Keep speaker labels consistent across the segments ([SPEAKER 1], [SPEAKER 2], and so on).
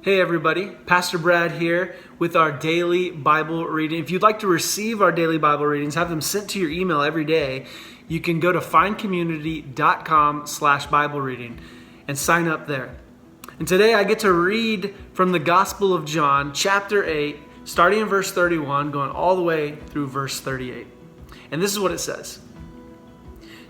[SPEAKER 1] Hey everybody, Pastor Brad here with our daily Bible reading. If you'd like to receive our daily Bible readings, have them sent to your email every day, you can go to findcommunity.com/Bible reading and sign up there. And today I get to read from the Gospel of John, chapter 8, starting in verse 31, going all the way through verse 38. And this is what it says.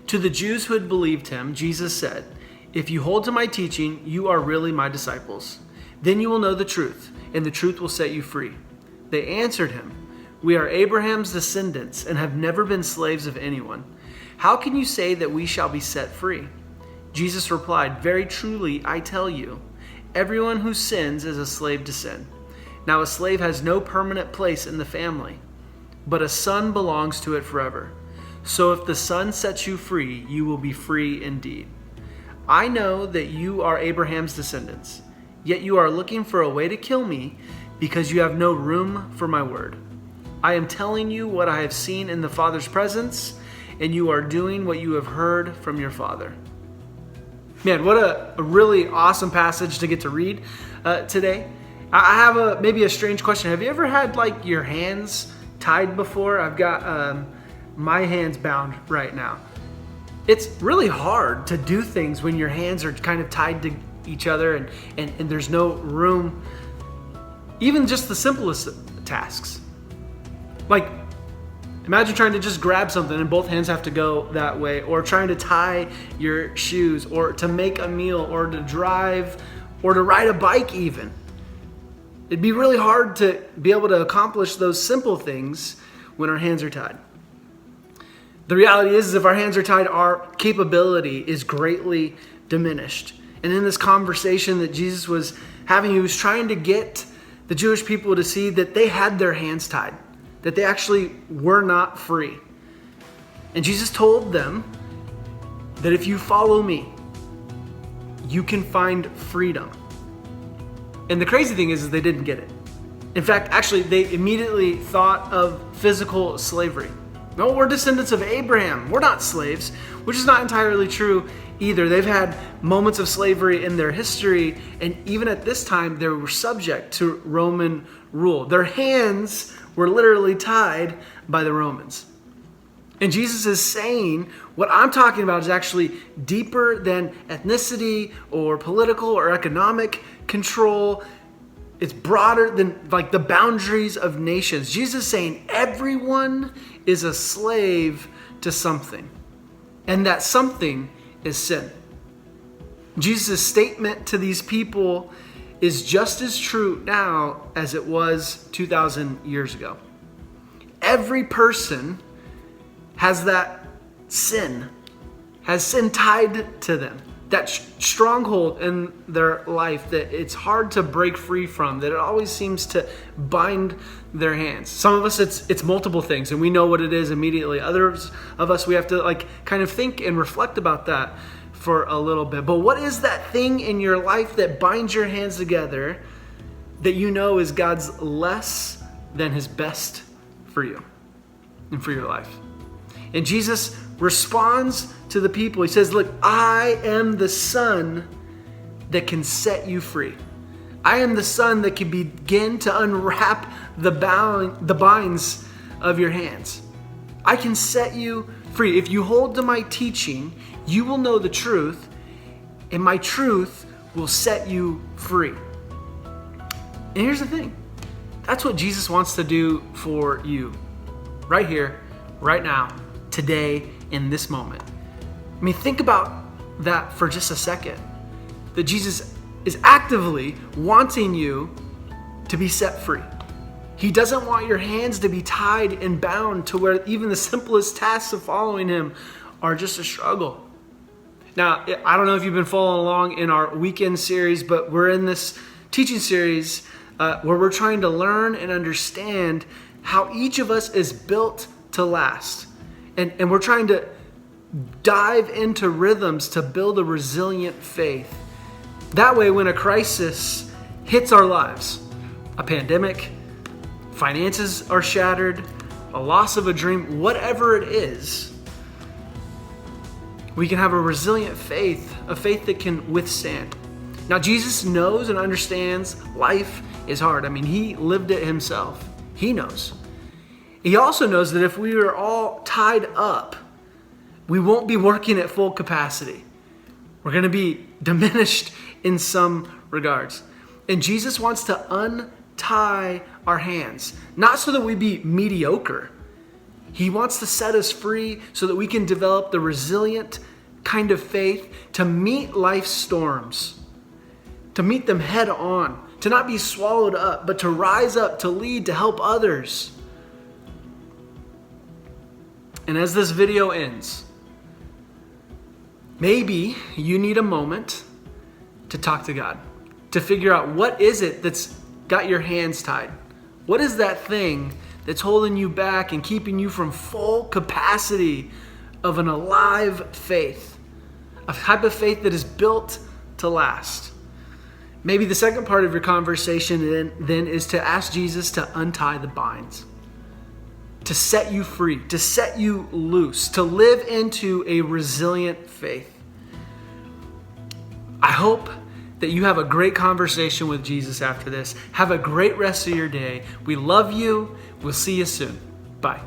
[SPEAKER 1] To the Jews who had believed him, Jesus said, "If you hold to my teaching, you are really my disciples. Then you will know the truth, and the truth will set you free." They answered him, "We are Abraham's descendants and have never been slaves of anyone. How can you say that we shall be set free?" Jesus replied, "Very truly, I tell you, everyone who sins is a slave to sin. Now a slave has no permanent place in the family, but a son belongs to it forever. So if the Son sets you free, you will be free indeed. I know that you are Abraham's descendants. Yet you are looking for a way to kill me because you have no room for my word. I am telling you what I have seen in the Father's presence, and you are doing what you have heard from your father." Man, what a really awesome passage to get to read today. I have maybe a strange question. Have you ever had like your hands tied before? I've got my hands bound right now. It's really hard to do things when your hands are kind of tied to each other and there's no room, even just the simplest tasks. Like imagine trying to just grab something and both hands have to go that way, or trying to tie your shoes, or to make a meal, or to drive, or to ride a bike even. It'd be really hard to be able to accomplish those simple things when our hands are tied. The reality is if our hands are tied, our capability is greatly diminished. And in this conversation that Jesus was having, he was trying to get the Jewish people to see that they had their hands tied, that they actually were not free. And Jesus told them that if you follow me, you can find freedom. And the crazy thing is they didn't get it. In fact, actually, they immediately thought of physical slavery. No, we're descendants of Abraham. We're not slaves, which is not entirely true either. They've had moments of slavery in their history, and even at this time, they were subject to Roman rule. Their hands were literally tied by the Romans. And Jesus is saying, what I'm talking about is actually deeper than ethnicity or political or economic control. It's broader than like the boundaries of nations. Jesus is saying everyone is a slave to something, and that something is sin. Jesus' statement to these people is just as true now as it was 2,000 years ago. Every person has that sin, has sin tied to them. That stronghold in their life that it's hard to break free from, that it always seems to bind their hands. Some of us, it's multiple things, and we know what it is immediately. Others of us, we have to kind of think and reflect about that for a little bit. But what is that thing in your life that binds your hands together that you know is God's less than his best for you and for your life? And Jesus responds to the people. He says, "Look, I am the Son that can set you free. I am the Son that can begin to unwrap the binds of your hands. I can set you free. If you hold to my teaching, you will know the truth, and my truth will set you free." And here's the thing. That's what Jesus wants to do for you right here, right now, today, in this moment. I mean, think about that for just a second. That Jesus is actively wanting you to be set free. He doesn't want your hands to be tied and bound to where even the simplest tasks of following him are just a struggle. Now, I don't know if you've been following along in our weekend series, but we're in this teaching series where we're trying to learn and understand how each of us is built to last. And we're trying to dive into rhythms to build a resilient faith. That way, when a crisis hits our lives, a pandemic, finances are shattered, a loss of a dream, whatever it is, we can have a resilient faith, a faith that can withstand. Now, Jesus knows and understands life is hard. I mean, he lived it himself. He knows. He also knows that if we are all tied up, we won't be working at full capacity. We're going to be diminished in some regards. And Jesus wants to untie our hands, not so that we be mediocre. He wants to set us free so that we can develop the resilient kind of faith to meet life's storms, to meet them head on, to not be swallowed up, but to rise up, to lead, to help others. And as this video ends, maybe you need a moment to talk to God, to figure out what is it that's got your hands tied. What is that thing that's holding you back and keeping you from full capacity of an alive faith, a type of faith that is built to last? Maybe the second part of your conversation then is to ask Jesus to untie the binds, to set you free, to set you loose, to live into a resilient faith. I hope that you have a great conversation with Jesus after this. Have a great rest of your day. We love you. We'll see you soon. Bye.